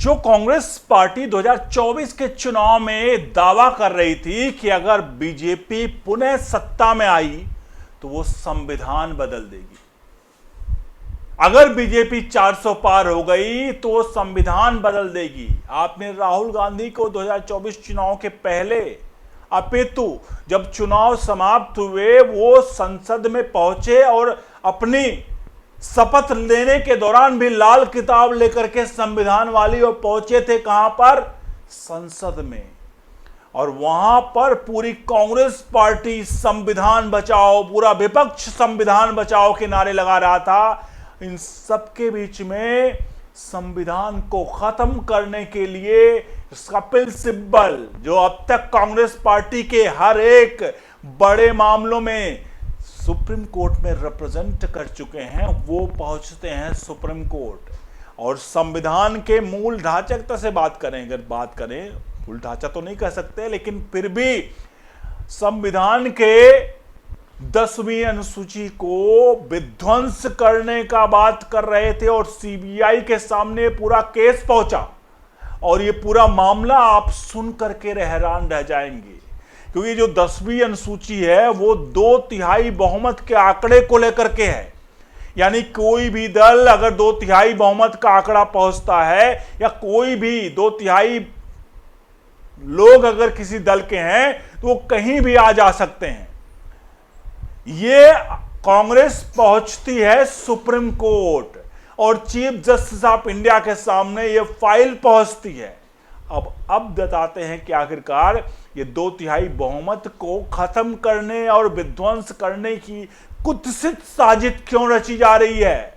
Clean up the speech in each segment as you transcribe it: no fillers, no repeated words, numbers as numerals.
जो कांग्रेस पार्टी 2024 के चुनाव में दावा कर रही थी कि अगर बीजेपी पुनः सत्ता में आई तो वो संविधान बदल देगी, अगर बीजेपी 400 पार हो गई तो वो संविधान बदल देगी। आपने राहुल गांधी को 2024 चुनाव के पहले अपितु जब चुनाव समाप्त हुए वो संसद में पहुंचे और अपनी शपथ लेने के दौरान भी लाल किताब लेकर के संविधान वाली और पहुंचे थे कहां पर, संसद में। और वहां पर पूरी कांग्रेस पार्टी संविधान बचाओ, पूरा विपक्ष संविधान बचाओ के नारे लगा रहा था। इन सबके बीच में संविधान को खत्म करने के लिए कपिल सिब्बल, जो अब तक कांग्रेस पार्टी के हर एक बड़े मामलों में सुप्रीम कोर्ट में रिप्रेजेंट कर चुके हैं, वो पहुंचते हैं सुप्रीम कोर्ट और संविधान के मूल ढांचे से बात करें, अगर बात करें, मूल ढांचा तो नहीं कह सकते, लेकिन फिर भी संविधान के 10वीं अनुसूची को विध्वंस करने का बात कर रहे थे और सीबीआई के सामने पूरा केस पहुंचा। और ये पूरा मामला आप सुन करके हैरान रह जाएंगे, क्योंकि जो 10वीं अनुसूची है वो 2/3 बहुमत के आंकड़े को लेकर के है। यानी कोई भी दल अगर 2/3 बहुमत का आंकड़ा पहुंचता है या कोई भी 2/3 लोग अगर किसी दल के हैं तो वो कहीं भी आ जा सकते हैं। ये कांग्रेस पहुंचती है सुप्रीम कोर्ट और चीफ जस्टिस ऑफ इंडिया के सामने ये फाइल पहुंचती है। अब बताते हैं कि आखिरकार ये 2/3 बहुमत को खत्म करने और विध्वंस करने की कुत्सित साजिश क्यों रची जा रही है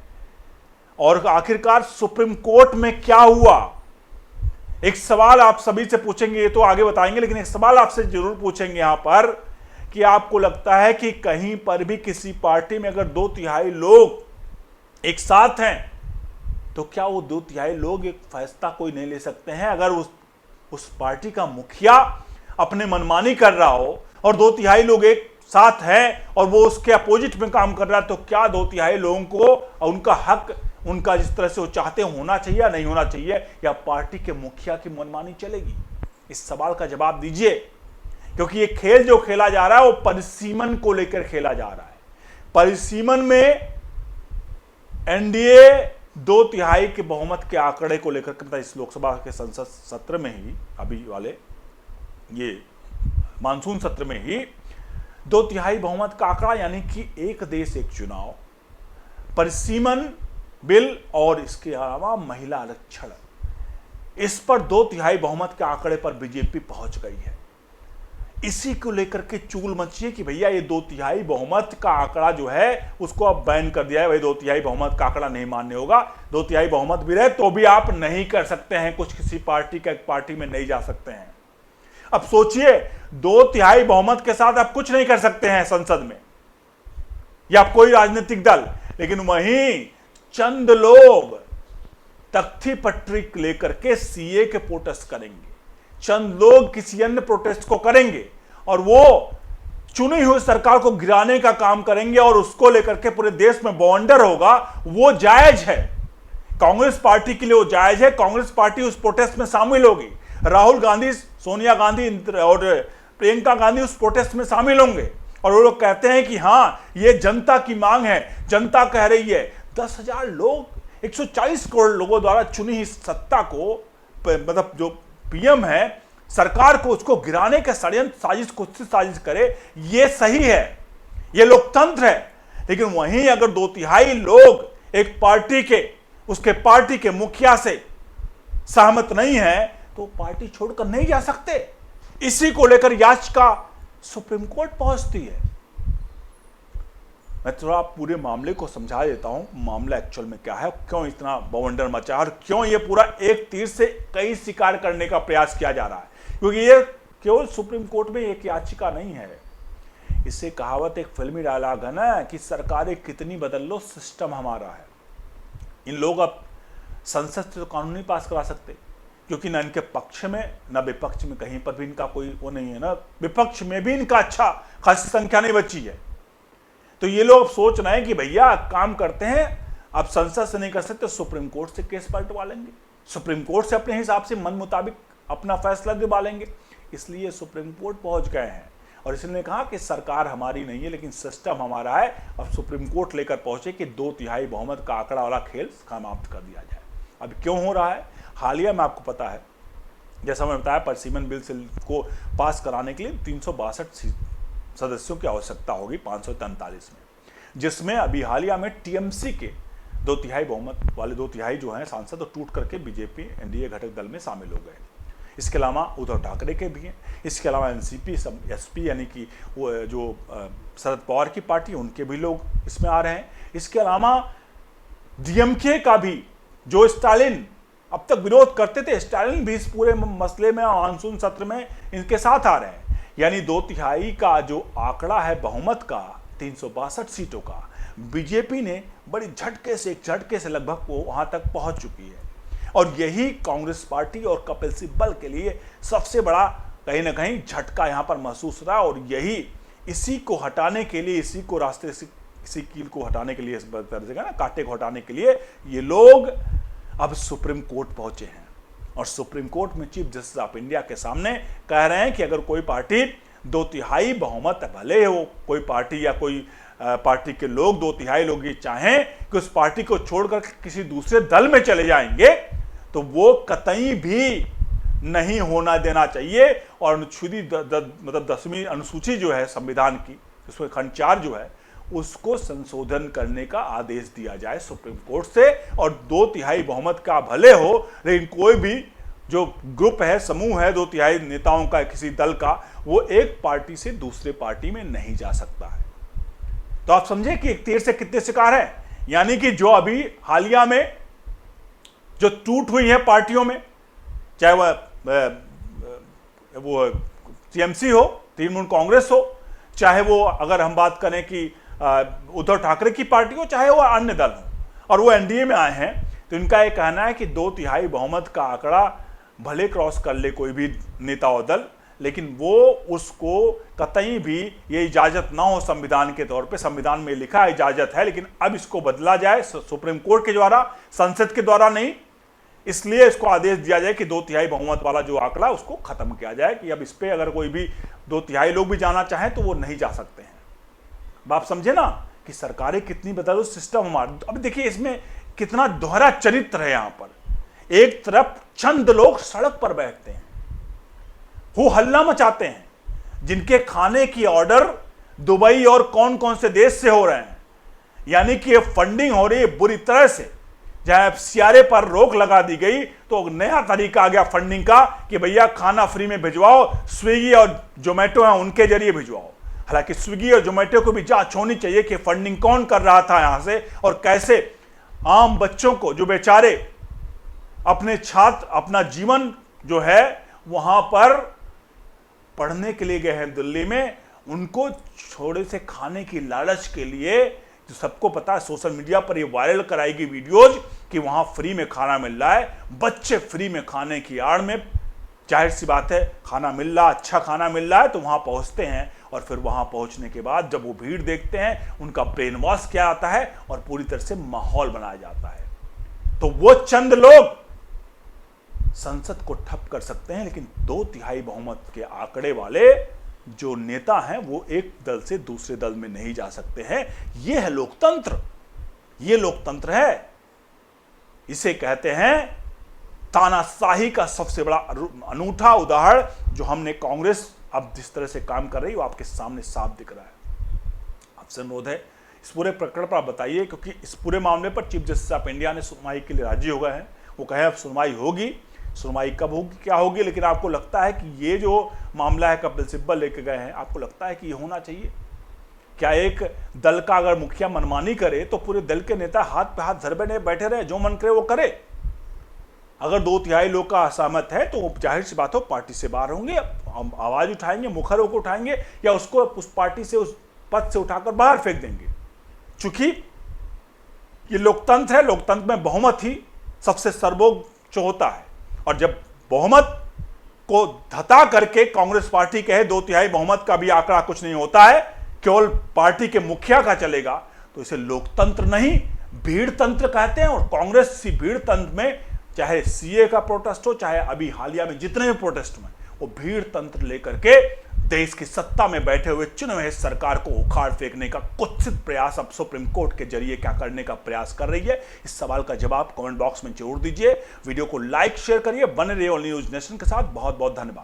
और आखिरकार सुप्रीम कोर्ट में क्या हुआ। एक सवाल आप सभी से पूछेंगे, ये तो आगे बताएंगे, लेकिन एक सवाल आपसे जरूर पूछेंगे यहां पर कि आपको लगता है कि कहीं पर भी किसी पार्टी में अगर 2/3 लोग एक साथ हैं तो क्या वो 2/3 लोग एक फैसला कोई नहीं ले सकते हैं? अगर उस पार्टी का मुखिया अपने मनमानी कर रहा हो और 2/3 लोग एक साथ हैं और वो उसके अपोजिट में काम कर रहा है, तो क्या 2/3 लोगों को उनका हक, उनका जिस तरह से वो चाहते होना चाहिए या नहीं होना चाहिए, या पार्टी के मुखिया की मनमानी चलेगी? इस सवाल का जवाब दीजिए, क्योंकि ये खेल जो खेला जा रहा है वो परिसीमन को लेकर खेला जा रहा है। परिसीमन में एनडीए 2/3 के बहुमत के आंकड़े को लेकर के इस लोकसभा के संसद सत्र में ही, अभी वाले ये मानसून सत्र में ही 2/3 बहुमत का आंकड़ा, यानी कि एक देश एक चुनाव, परिसीमन बिल और इसके अलावा महिला आरक्षण, इस पर 2/3 बहुमत के आंकड़े पर बीजेपी पहुंच गई है। इसी को लेकर के चूल मची है कि भैया ये 2/3 बहुमत का आंकड़ा जो है उसको अब बैन कर दिया है। भाई 2/3 बहुमत का आंकड़ा नहीं मान्य होगा, 2/3 बहुमत भी रहे तो भी आप नहीं कर सकते हैं, कुछ किसी पार्टी का एक पार्टी में नहीं जा सकते हैं। अब सोचिए 2/3 बहुमत के साथ आप कुछ नहीं कर सकते हैं संसद में या कोई राजनीतिक दल, लेकिन वहीं चंद लोग तख्ती पटरी लेकर के सीए के प्रोटेस्ट करेंगे, चंद लोग किसी अन्य प्रोटेस्ट को करेंगे और वो चुनी हुई सरकार को गिराने का काम करेंगे और उसको लेकर के पूरे देश में बवंडर होगा। वो जायज है, कांग्रेस पार्टी के लिए वो जायज है, कांग्रेस पार्टी उस प्रोटेस्ट में शामिल होगी। राहुल गांधी, सोनिया गांधी और प्रियंका गांधी उस प्रोटेस्ट में शामिल होंगे और वो लोग कहते हैं कि हाँ ये जनता की मांग है, जनता कह रही है। 10,000 लोग, 140 करोड़ लोगों द्वारा चुनी हुई सत्ता को, मतलब जो पीएम है, सरकार को उसको गिराने के षड्यंत्र साजिश, कुत्सित साजिश करे, ये सही है, ये लोकतंत्र है। लेकिन वहीं अगर 2/3 लोग एक पार्टी के, उसके पार्टी के मुखिया से सहमत नहीं है तो पार्टी छोड़कर नहीं जा सकते। इसी को लेकर याचिका सुप्रीम कोर्ट पहुंचती है। मैं थोड़ा पूरे मामले को समझा देता हूं, मामला एक्चुअल में क्या है, क्यों इतना बवंडर मचा और क्यों ये पूरा एक तीर से कई शिकार करने का प्रयास किया जा रहा है। क्योंकि ये केवल सुप्रीम कोर्ट में एक याचिका नहीं है, इससे कहावत एक फिल्मी डायलॉग है ना कि सरकारें कितनी बदल लो, सिस्टम हमारा है। इन लोग अब संसद से तो कानून नहीं पास करा सकते, क्योंकि ना इनके पक्ष में ना विपक्ष में कहीं पर भी इनका कोई वो नहीं है, ना विपक्ष में भी इनका अच्छा खासी संख्या नहीं बची है। तो ये लोग सोच रहे हैं कि भैया काम करते हैं, अब संसद से नहीं कर सकते, सुप्रीम कोर्ट से केस पलटवा लेंगे। सुप्रीम कोर्ट से अपने हिसाब से मन मुताबिक अपना फैसला दिलवा लेंगे। इसलिए सुप्रीम कोर्ट पहुंच गए हैं और इसने कहा कि सरकार हमारी नहीं है लेकिन सिस्टम हमारा है। अब सुप्रीम कोर्ट लेकर पहुंचे कि 2/3 बहुमत का आंकड़ा वाला खेल समाप्त कर दिया जाए। अब क्यों हो रहा है? हालिया में आपको पता है, जैसा मैंने बताया, परिसीमन बिल को पास कराने के लिए 362 सदस्यों की आवश्यकता होगी 543 में, जिसमें अभी हालिया में टीएमसी के 2/3 बहुमत वाले 2/3 जो हैं सांसद तो टूट करके बीजेपी एनडीए घटक दल में शामिल हो गए। इसके अलावा उद्धव ठाकरे के भी हैं, इसके अलावा एनसीपी एसपी यानी कि वो जो शरद पवार की पार्टी, उनके भी लोग इसमें आ रहे हैं। इसके अलावा डीएमके का भी, जो स्टालिन अब तक विरोध करते थे, स्टालिन भी इस पूरे मसले में मानसून सत्र में इनके साथ आ रहे हैं। यानी 2/3 का जो आंकड़ा है बहुमत का 362 सीटों का, बीजेपी ने बड़ी झटके से लगभग वो वहां तक पहुंच चुकी है। और यही कांग्रेस पार्टी और कपिल सिब्बल के लिए सबसे बड़ा कहीं ना कहीं झटका यहां पर महसूस रहा। और यही इसी को हटाने के लिए, इसी को रास्ते से, इसी कील को हटाने के लिए, इस तरह से ना कांटे को हटाने के लिए ये लोग अब सुप्रीम कोर्ट पहुंचे हैं। और सुप्रीम कोर्ट में चीफ जस्टिस ऑफ इंडिया के सामने कह रहे हैं कि अगर कोई पार्टी 2/3 बहुमत, भले हो कोई पार्टी या कोई पार्टी के लोग 2/3 लोग ये चाहें कि उस पार्टी को छोड़कर किसी दूसरे दल में चले जाएंगे, तो वो कतई भी नहीं होना देना चाहिए। और मतलब 10वीं अनुसूची जो है संविधान की, उसमें खंड 4 जो है, उसको संशोधन करने का आदेश दिया जाए सुप्रीम कोर्ट से। और 2/3 बहुमत का भले हो, लेकिन कोई भी जो ग्रुप है, समूह है 2/3 नेताओं का किसी दल का, वो एक पार्टी से दूसरे पार्टी में नहीं जा सकता है। तो आप समझे कि एक तीर से कितने शिकार है। यानी कि जो अभी हालिया में जो टूट हुई है पार्टियों में, चाहे वो टीएमसी हो, तृणमूल कांग्रेस हो, चाहे वो अगर हम बात करें कि उद्धव ठाकरे की पार्टी हो, चाहे वो अन्य दल हो, और वो एनडीए में आए हैं, तो इनका ये कहना है कि 2/3 बहुमत का आंकड़ा भले क्रॉस कर ले कोई भी नेता और दल, लेकिन वो उसको कतई भी ये इजाजत ना हो संविधान के तौर पे। संविधान में लिखा इजाजत है, लेकिन अब इसको बदला जाए सुप्रीम कोर्ट के द्वारा, संसद के द्वारा नहीं। इसलिए इसको आदेश दिया जाए कि 2/3 बहुमत वाला जो आंकड़ा उसको खत्म किया जाए, कि अब इस पे अगर कोई भी 2/3 लोग भी जाना चाहें तो वो नहीं जा सकते हैं। आप समझे ना कि सरकारें कितनी बदल, सिस्टम हमारा। अब देखिए इसमें कितना दोहरा चरित्र है। यहां पर एक तरफ चंद लोग सड़क पर बैठते हैं, हो हल्ला मचाते हैं, जिनके खाने की ऑर्डर दुबई और कौन कौन से देश से हो रहे हैं। यानी कि फंडिंग हो रही है बुरी तरह से। जहां सीआरए पर रोक लगा दी गई तो नया तरीका आ गया फंडिंग का कि भैया खाना फ्री में भिजवाओ, स्विगी और जोमेटो हैं उनके जरिए भिजवाओ। हालांकि स्विगी और जोमेटो को भी जांच होनी चाहिए कि फंडिंग कौन कर रहा था यहां से, और कैसे आम बच्चों को जो बेचारे अपने छात्र अपना जीवन जो है वहां पर पढ़ने के लिए गए हैं दिल्ली में, उनको थोड़े से खाने की लालच के लिए, जो सबको पता है सोशल मीडिया पर ये वायरल कराई गई वीडियोज कि वहां फ्री में खाना मिल रहा है, बच्चे फ्री में खाने की आड़ में, जाहिर सी बात है खाना मिल रहा, अच्छा खाना मिल रहा है तो वहां पहुंचते हैं। और फिर वहां पहुंचने के बाद जब वो भीड़ देखते हैं, उनका ब्रेन वॉश किया जाता है और पूरी तरह से माहौल बनाया जाता है। तो वो चंद लोग संसद को ठप कर सकते हैं, लेकिन 2/3 बहुमत के आंकड़े वाले जो नेता हैं वो एक दल से दूसरे दल में नहीं जा सकते हैं। यह है लोकतंत्र, यह लोकतंत्र है। इसे कहते हैं तानाशाही का सबसे बड़ा अनूठा उदाहरण, जो हमने कांग्रेस अब जिस तरह से काम कर रही है वो आपके सामने साफ दिख रहा है। आपसे अनुरोध है इस पूरे प्रकरण पर आप बताइए, क्योंकि इस पूरे मामले पर चीफ जस्टिस ऑफ इंडिया ने सुनवाई के लिए राजी हो गए हैं। वो कहे अब सुनवाई होगी, सुनवाई कब होगी क्या होगी, लेकिन आपको लगता है कि ये जो मामला है कपिल सिब्बल लेके गए हैं, आपको लगता है कि ये होना चाहिए? क्या एक दल का अगर मुखिया मनमानी करे तो पूरे दल के नेता हाथ पे हाथ धरे बैठे रहे, जो मन करे वो करे? अगर 2/3 लोग का असहमत है तो जाहिर सी बात हो पार्टी से बाहर होंगे, आवाज उठाएंगे, मुखर होकर उठाएंगे, या उसको उस पार्टी से उस पद से उठाकर बाहर फेंक देंगे। चूंकि ये लोकतंत्र है, लोकतंत्र में बहुमत ही सबसे सर्वोच्च होता है। और जब बहुमत को धता करके कांग्रेस पार्टी कहे 2/3 बहुमत का भी आंकड़ा कुछ नहीं होता है, केवल पार्टी के मुखिया का चलेगा, तो इसे लोकतंत्र नहीं भीड़ तंत्र कहते हैं। और कांग्रेस इसी भीड़ तंत्र में चाहे सीए का प्रोटेस्ट हो, चाहे अभी हालिया में जितने भी प्रोटेस्ट हुए, वो भीड़ तंत्र लेकर के देश की सत्ता में बैठे हुए चुने हुए सरकार को उखाड़ फेंकने का कुत्सित प्रयास अब सुप्रीम कोर्ट के जरिए क्या करने का प्रयास कर रही है। इस सवाल का जवाब कमेंट बॉक्स में जरूर दीजिए। वीडियो को लाइक शेयर करिए। बने रहिए ऑल न्यूज नेशन के साथ। बहुत बहुत धन्यवाद।